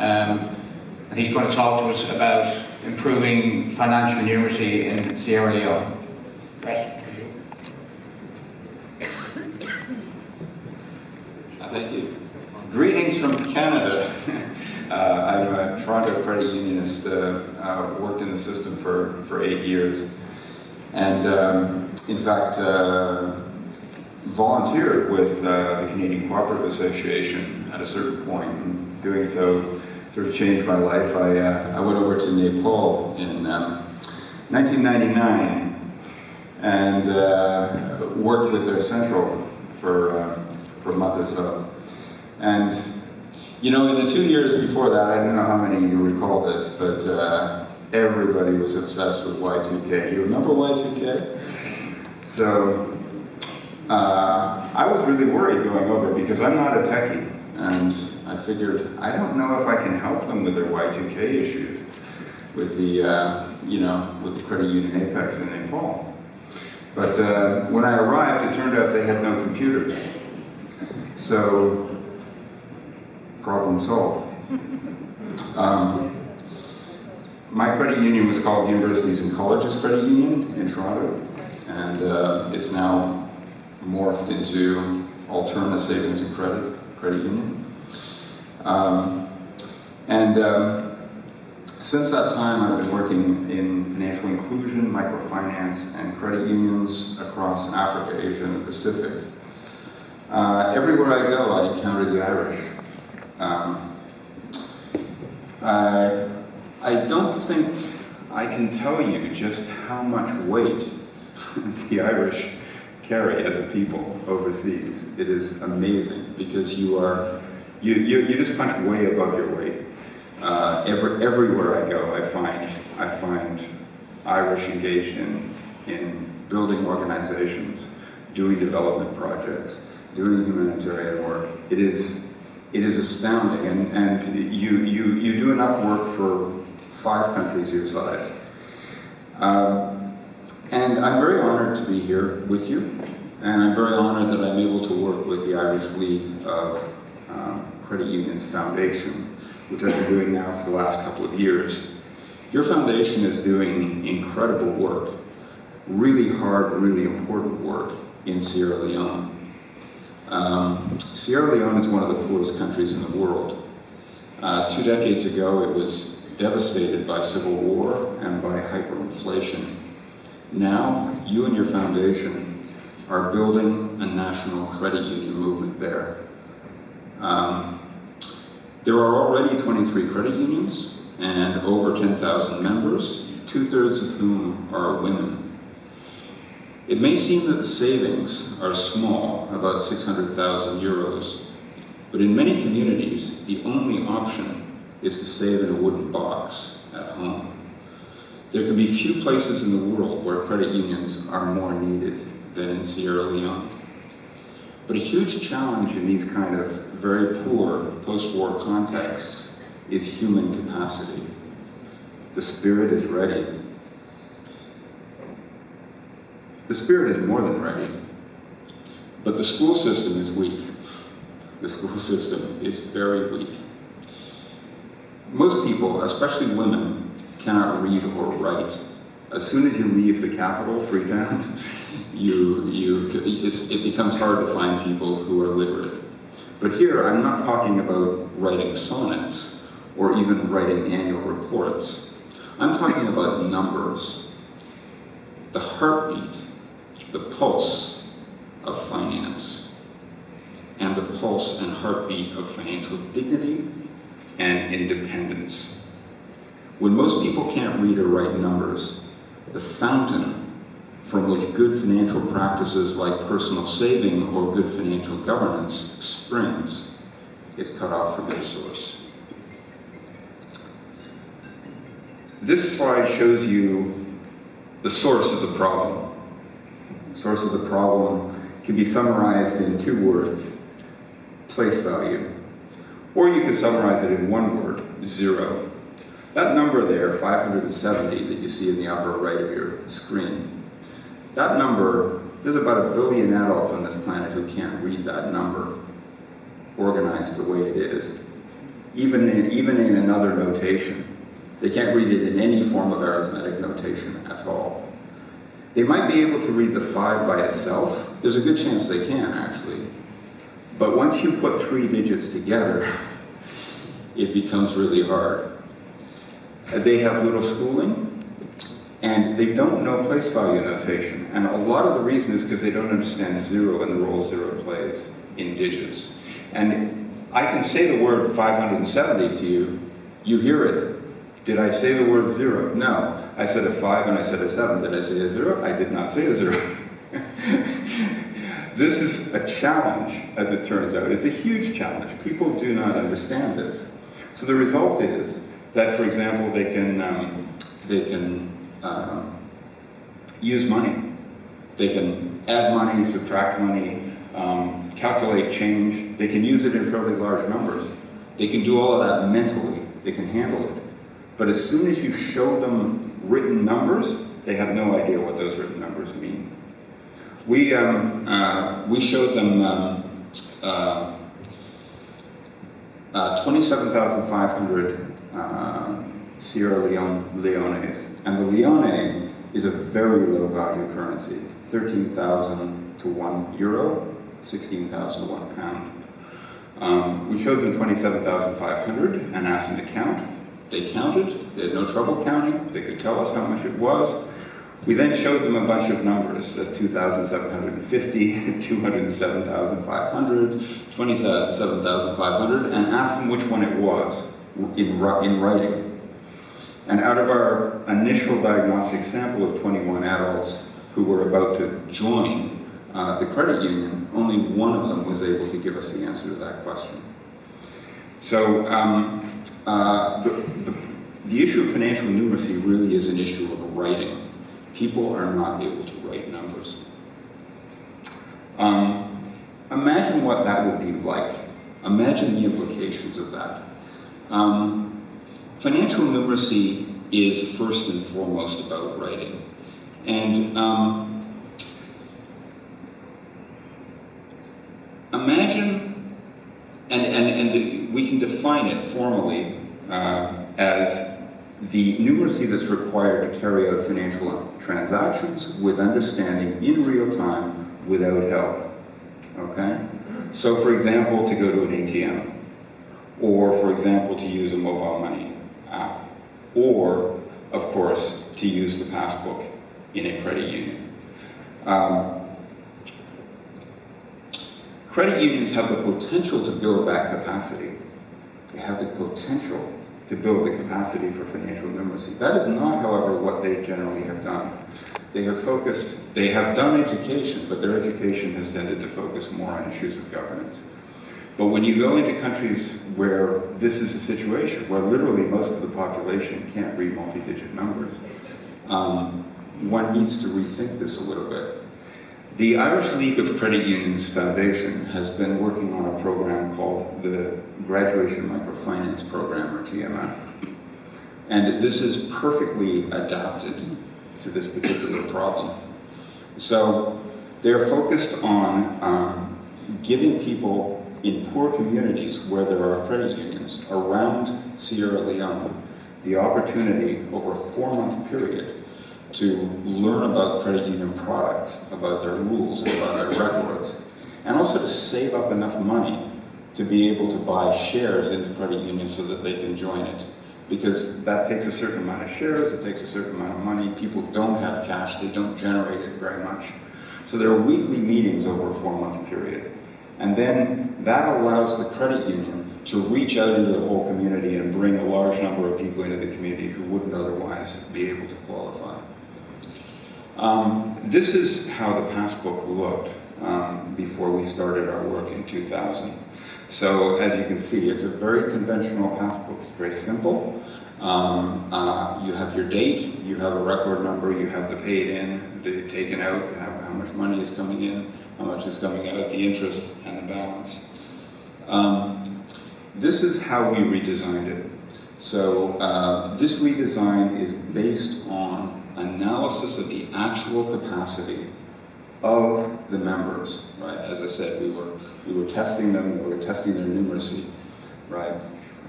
and he's going to talk to us about improving financial numeracy in Sierra Leone. Brett. Thank you. Greetings from Canada. I'm a Toronto credit unionist, worked in the system for 8 years, and in fact volunteered with the Canadian Cooperative Association at a certain point, and doing so sort of changed my life. I went over to Nepal in 1999 and worked with their central for a month or so. And you know, in the 2 years before that, I don't know how many you recall this, but everybody was obsessed with Y2K. You remember Y2K? So I was really worried going over because I'm not a techie, and I figured I don't know if I can help them with their Y2K issues with the with the credit union apex in Nepal. But when I arrived, it turned out they had no computers. So problem solved. My credit union was called Universities and Colleges Credit Union in Toronto, and it's now morphed into Alterna Savings and Credit Union. Since that time, I've been working in financial inclusion, microfinance, and credit unions across Africa, Asia, and the Pacific. Everywhere I go, I encounter the Irish. I don't think I can tell you just how much weight the Irish carry as a people overseas. It is amazing because you just punch way above your weight. Everywhere I go, I find Irish engaged in building organizations, doing development projects, doing humanitarian work. It is astounding, and you do enough work for 5 countries your size. And I'm very honored to be here with you, and I'm very honored that I'm able to work with the Irish lead of Credit Unions Foundation, which I've been doing now for the last couple of years. Your foundation is doing incredible work, really hard, really important work in Sierra Leone. Sierra Leone is one of the poorest countries in the world. 2 decades ago, it was devastated by civil war and by hyperinflation. Now, you and your foundation are building a national credit union movement there. There are already 23 credit unions and over 10,000 members, 2/3 of whom are women. It may seem that the savings are small, about 600,000 euros, but in many communities, the only option is to save in a wooden box at home. There can be few places in the world where credit unions are more needed than in Sierra Leone. But a huge challenge in these kind of very poor post-war contexts is human capacity. The spirit is ready. The spirit is more than ready, but the school system is weak. The school system is very weak. Most people, especially women, cannot read or write. As soon as you leave the capital, Freetown, it becomes hard to find people who are literate. But here, I'm not talking about writing sonnets or even writing annual reports. I'm talking about numbers, the heartbeat, the pulse of finance, and the pulse and heartbeat of financial dignity and independence. When most people can't read or write numbers, the fountain from which good financial practices like personal saving or good financial governance springs is cut off from its source. This slide shows you the source of the problem. The source of the problem can be summarized in 2 words: place value. Or you could summarize it in 1 word: 0. That number there, 570, that you see in the upper right of your screen, that number, there's about 1 billion adults on this planet who can't read that number organized the way it is. even in another notation. They can't read it in any form of arithmetic notation at all. They might be able to read the 5 by itself. There's a good chance they can, actually. But once you put 3 digits together, it becomes really hard. They have little schooling, and they don't know place value notation. And a lot of the reason is because they don't understand 0 and the role 0 plays in digits. And I can say the word 570 to you, you hear it. Did I say the word 0? No. I said a 5 and I said a 7. Did I say a 0? I did not say a 0. This is a challenge, as it turns out. It's a huge challenge. People do not understand this. So the result is that, for example, they can use money. They can add money, subtract money, calculate change. They can use it in fairly large numbers. They can do all of that mentally. They can handle it. But as soon as you show them written numbers, they have no idea what those written numbers mean. We showed them 27,500 Sierra Leones, and the Leone is a very low value currency, 13,000 to €1, 16,000 to £1. We showed them 27,500 and asked them to count. They counted, they had no trouble counting, they could tell us how much it was. We then showed them a bunch of numbers, 2,750, 207,500, 27,500, and asked them which one it was in writing. And out of our initial diagnostic sample of 21 adults who were about to join the credit union, only one of them was able to give us the answer to that question. So the issue of financial numeracy really is an issue of writing. People are not able to write numbers. Imagine what that would be like. Imagine the implications of that. Financial numeracy is first and foremost about writing. And imagine, and we can define it formally as the numeracy that's required to carry out financial transactions with understanding in real time without help, okay? So for example, to go to an ATM, or for example, to use a mobile money app, or of course, to use the passbook in a credit union. Credit unions have the potential to build that capacity. They have the potential to build the capacity for financial numeracy. That is not, however, what they generally have done. They have done education, but their education has tended to focus more on issues of governance. But when you go into countries where this is a situation, where literally most of the population can't read multi-digit numbers, one needs to rethink this a little bit. The Irish League of Credit Unions Foundation has been working on a program called the Graduation Microfinance Program, or GMF. And this is perfectly adapted to this particular problem. So they're focused on giving people in poor communities where there are credit unions around Sierra Leone the opportunity over a 4-month period to learn about credit union products, about their rules, and about their records, and also to save up enough money to be able to buy shares in the credit union so that they can join it. Because that takes a certain amount of shares, it takes a certain amount of money, people don't have cash, they don't generate it very much. So there are weekly meetings over a 4-month period. And then that allows the credit union to reach out into the whole community and bring a large number of people into the community who wouldn't otherwise be able to qualify. This is how the passbook looked before we started our work in 2000. So as you can see, it's a very conventional passbook. It's very simple. You have your date, you have a record number, you have the paid in, the taken out, how much money is coming in, how much is coming out, the interest and the balance. This is how we redesigned it. So this redesign is based on analysis of the actual capacity of the members, right? As I said, we were testing them, we were testing their numeracy, right?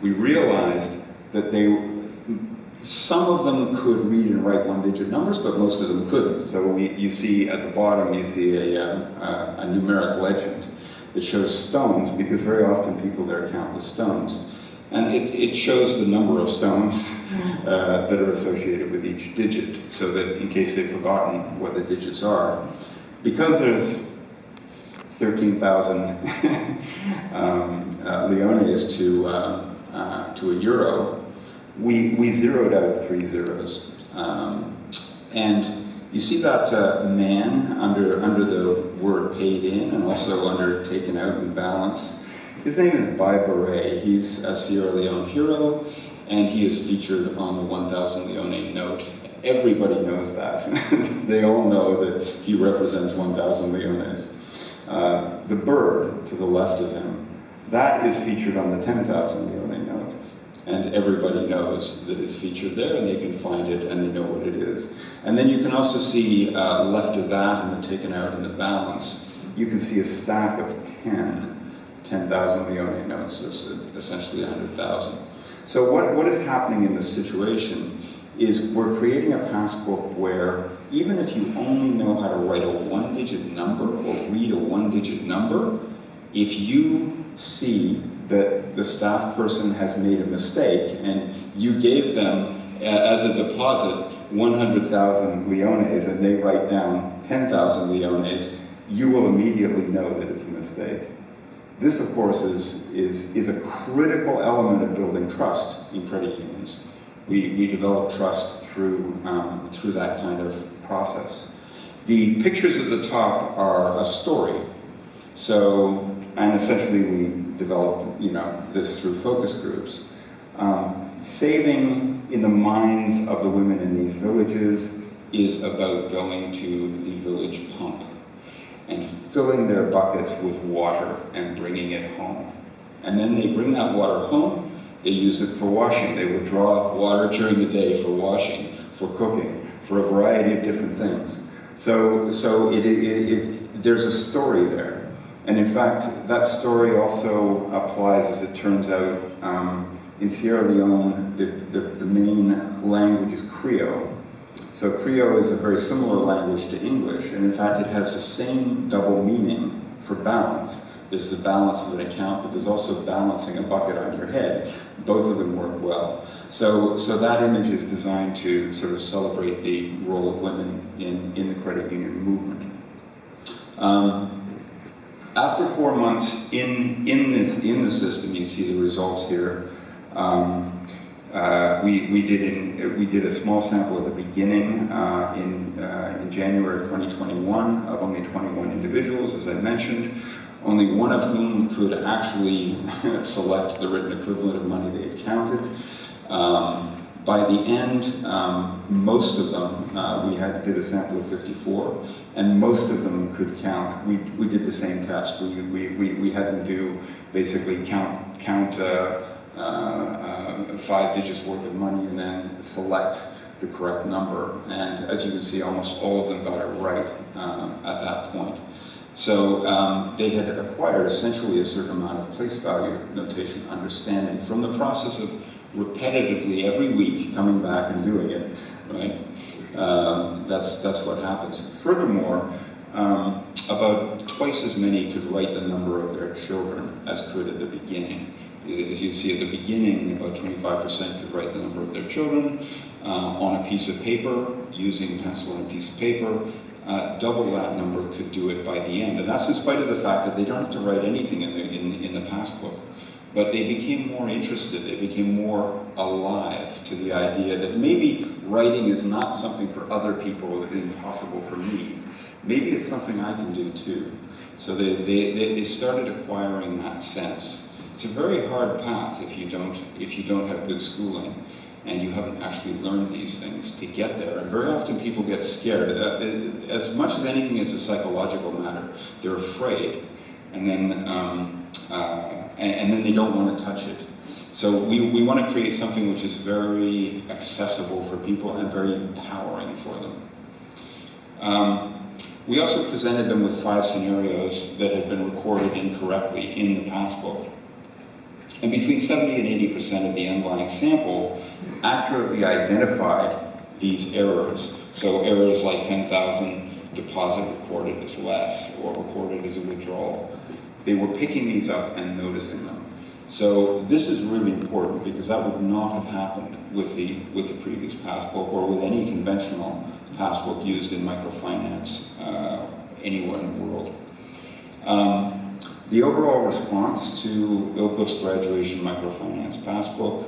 we realized that some of them could read and write one-digit numbers, but most of them couldn't. So you see at the bottom, you see a numeric legend that shows stones, because very often people there count with stones. And it shows the number of stones that are associated with each digit, so that in case they've forgotten what the digits are, because there's 13,000 leones to a euro, we zeroed out 3 zeros. And you see that man under the word paid in, and also under taken out and balance. His name is Bai Beret. He's a Sierra Leone hero, and he is featured on the 1,000 leone note. Everybody knows that. They all know that he represents 1,000 leones. The bird to the left of him, that is featured on the 10,000 leone note. And everybody knows that it's featured there, and they can find it, and they know what it is. And then you can also see left of that, and the taken out and the balance, you can see a stack of 10,000 leone notes, essentially 100,000. So what is happening in this situation is we're creating a passbook where even if you only know how to write a one-digit number or read a one-digit number, if you see that the staff person has made a mistake and you gave them as a deposit 100,000 leones and they write down 10,000 leones, you will immediately know that it's a mistake. This, of course, is a critical element of building trust in credit unions. We develop trust through that kind of process. The pictures at the top are a story. So, and essentially we developed, this through focus groups. Saving in the minds of the women in these villages is about going to the village pump and filling their buckets with water and bringing it home. And then they bring that water home, they use it for washing. They will draw water during the day for washing, for cooking, for a variety of different things. So there's a story there. And in fact, that story also applies, as it turns out, in Sierra Leone, the main language is Creole. So Creole is a very similar language to English, and in fact it has the same double meaning for balance. There's the balance of an account, but there's also balancing a bucket on your head. Both of them work well. So that image is designed to sort of celebrate the role of women in the credit union movement. After 4 months in the system, you see the results here. We did a small sample at the beginning in January of 2021 of only 21 individuals, as I mentioned, only one of whom could actually select the written equivalent of money they had counted. By the end, most of them, we did a sample of 54, and most of them could count. We did the same test. We had them do basically count 5 digits worth of money and then select the correct number. And as you can see, almost all of them got it right at that point. So they had acquired essentially a certain amount of place value notation understanding from the process of repetitively every week coming back and doing it, right? That's what happens. Furthermore, about twice as many could write the number of their children as could at the beginning. As you see at the beginning, about 25% could write the number of their children on a piece of paper, using pencil and a piece of paper. Double that number could do it by the end. And that's in spite of the fact that they don't have to write anything in the passbook. But they became more interested, they became more alive to the idea that maybe writing is not something for other people, it's impossible for me. Maybe it's something I can do too. So they started acquiring that sense. It's a very hard path if you don't have good schooling and you haven't actually learned these things to get there. And very often people get scared. As much as anything, it's a psychological matter. They're afraid, and then they don't want to touch it. So we want to create something which is very accessible for people and very empowering for them. We also presented them with 5 scenarios that had been recorded incorrectly in the passbook. And between 70 and 80% of the underlying sample accurately identified these errors. So errors like 10,000 deposit recorded as less or recorded as a withdrawal. They were picking these up and noticing them. So this is really important because that would not have happened with the previous passbook or with any conventional passbook used in microfinance anywhere in the world. The overall response to ILCU's graduation microfinance passbook,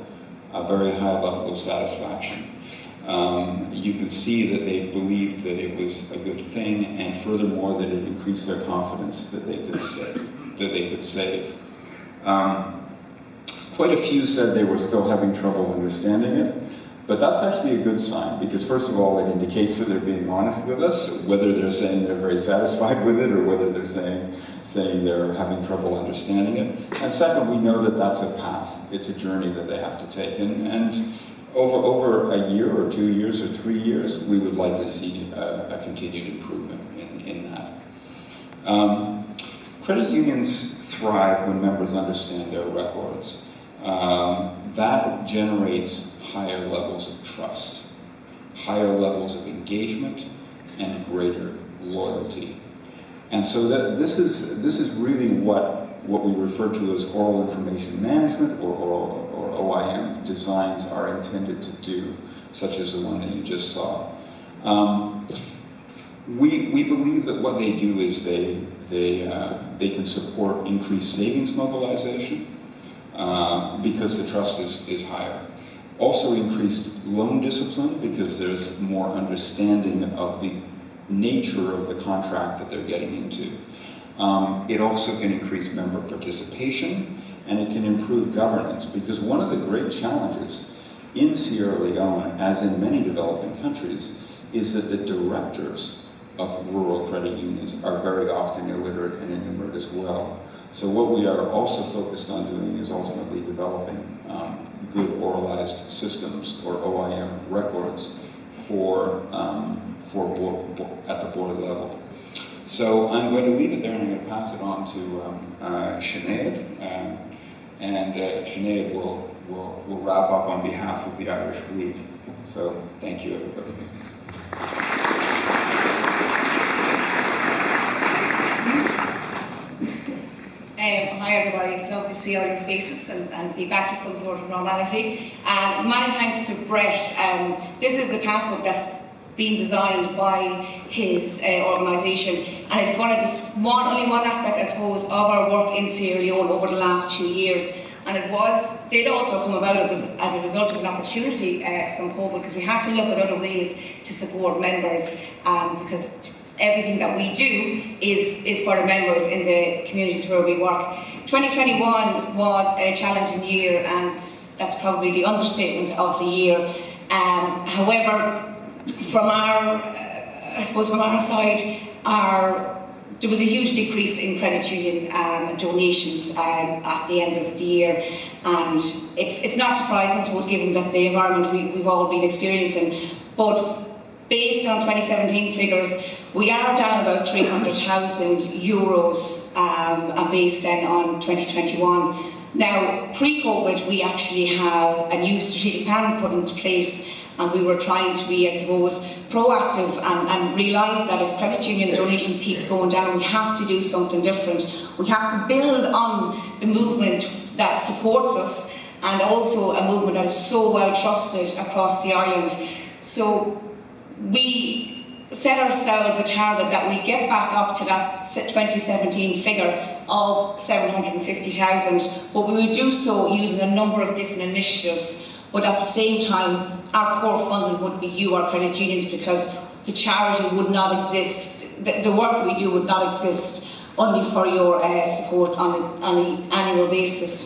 a very high level of satisfaction. You can see that they believed that it was a good thing, and furthermore that it increased their confidence that they could save. Quite a few said they were still having trouble understanding it, but that's actually a good sign because first of all it indicates that they're being honest with us, whether they're saying they're very satisfied with it or whether they're saying they're having trouble understanding it. And second, we know that that's a path, it's a journey that they have to take. And over a year or 2 years or 3 years, we would likely see a continued improvement in that. Credit unions thrive when members understand their records. That generates higher levels of trust, higher levels of engagement, and greater loyalty. And so this is really what we refer to as oral information management or OIM designs are intended to do, such as the one that you just saw. We believe that what they do is they can support increased savings mobilization because the trust is higher. Also increased loan discipline because there's more understanding of the nature of the contract that they're getting into. It also can increase member participation, and it can improve governance, because one of the great challenges in Sierra Leone, as in many developing countries, is that the directors of rural credit unions are very often illiterate and illiterate as well. So what we are also focused on doing is ultimately developing good oralized systems, or OIM records, at the board level. So I'm going to leave it there and I'm going to pass it on to Sinead, and Sinead will wrap up on behalf of the Irish fleet. So thank you, everybody. Hi everybody, it's lovely to see all your faces and be back to some sort of normality. Many thanks to Brett. This is the passbook that's been designed by his organisation, and it's only one aspect, I suppose, of our work in Sierra Leone over the last 2 years. And it did also come about as a result of an opportunity from COVID, because we had to look at other ways to support members, because everything that we do is for the members in the communities where we work. 2021 was a challenging year, and that's probably the understatement of the year. However, from our side, there was a huge decrease in credit union donations at the end of the year, and it's not surprising, I suppose, given that the environment we've all been experiencing. But based on 2017 figures, we are down about €300,000, and based then on 2021. Now, pre-COVID, we actually have a new strategic plan put into place, and we were trying to be, I suppose, proactive and realise that if credit union donations keep going down, we have to do something different. We have to build on the movement that supports us, and also a movement that is so well trusted across the island. So we set ourselves a target that we get back up to that 2017 figure of 750,000, but we would do so using a number of different initiatives. But at the same time, our core funding would be you, our credit unions, because the charity would not exist, the work we do would not exist only for your support on an annual basis.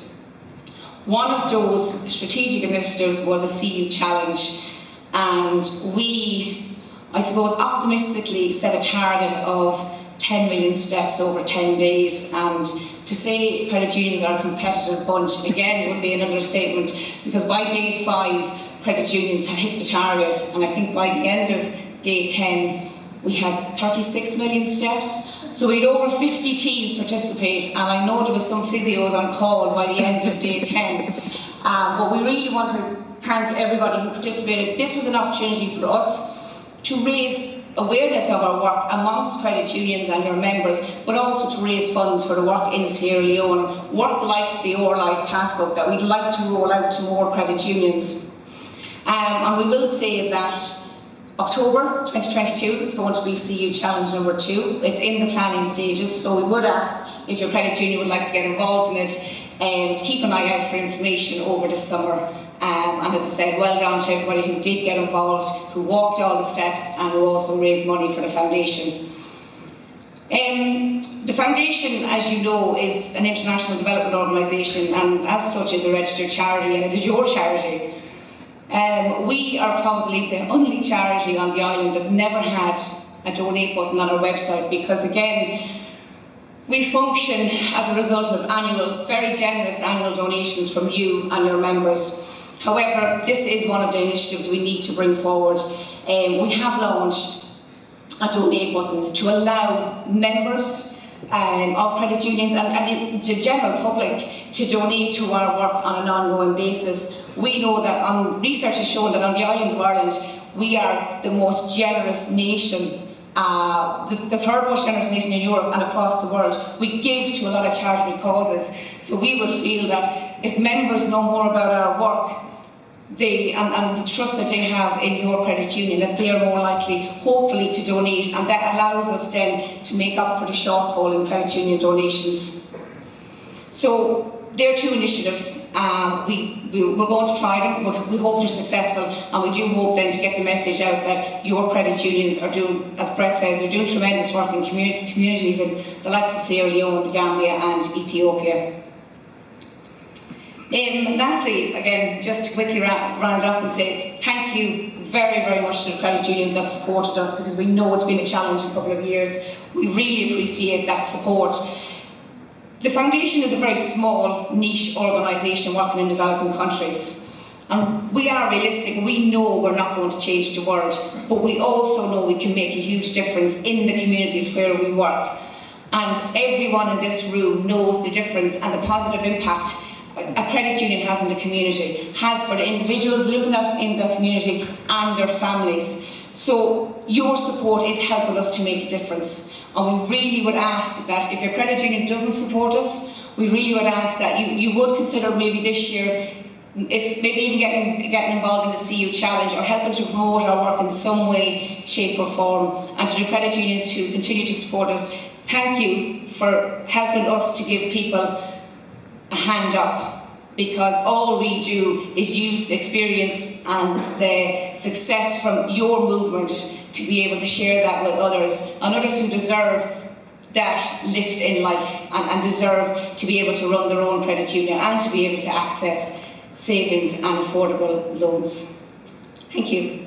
One of those strategic initiatives was a CU challenge, and we, I suppose, optimistically set a target of 10 million steps over 10 days, and to say credit unions are a competitive bunch, again, would be an understatement, because by day 5, credit unions had hit the target, and I think by the end of day 10, we had 36 million steps. So we had over 50 teams participate, and I know there was some physios on call by the end of day 10. But we really want to thank everybody who participated. This was an opportunity for us to raise awareness of our work amongst credit unions and their members, but also to raise funds for the work in Sierra Leone, work like the oralised passbook that we'd like to roll out to more credit unions. And we will say that October 2022 is going to be CU Challenge number 2. It's in the planning stages, so we would ask if your credit union would like to get involved in it, and keep an eye out for information over the summer. And as I said, well done to everybody who did get involved, who walked all the steps, and who also raised money for the foundation. The foundation, as you know, is an international development organisation, and as such is a registered charity, and it is your charity. We are probably the only charity on the island that never had a donate button on our website, because again, we function as a result of very generous annual donations from you and your members. However, this is one of the initiatives we need to bring forward. We have launched a donate button to allow members of credit unions and the general public to donate to our work on an ongoing basis. We know that research has shown that on the island of Ireland, we are the most generous nation, the third most generous nation in Europe and across the world. We give to a lot of charitable causes, so we would feel that if members know more about our work, and the trust that they have in your credit union, that they are more likely, hopefully, to donate, and that allows us then to make up for the shortfall in credit union donations. So there are 2 initiatives. We're going to try them. We hope they're successful, and we do hope then to get the message out that your credit unions are doing, as Brett says, they're doing tremendous work in communities in the likes of Sierra Leone, the Gambia and Ethiopia. Lastly, again, just to quickly round up and say thank you very, very much to the credit unions that supported us, because we know it's been a challenging couple of years. We really appreciate that support. The foundation is a very small, niche organisation working in developing countries. And we are realistic. We know we're not going to change the world, but we also know we can make a huge difference in the communities where we work. And everyone in this room knows the difference and the positive impact a credit union has in the community, has for the individuals living in the community and their families. So your support is helping us to make a difference. And we really would ask that if your credit union doesn't support us, we really would ask that you would consider maybe this year, if maybe even getting involved in the CU Challenge or helping to promote our work in some way, shape or form. And to the credit unions who continue to support us, thank you for helping us to give people a hand up, because all we do is use the experience and the success from your movement to be able to share that with others, and others who deserve that lift in life and deserve to be able to run their own credit union and to be able to access savings and affordable loans. Thank you.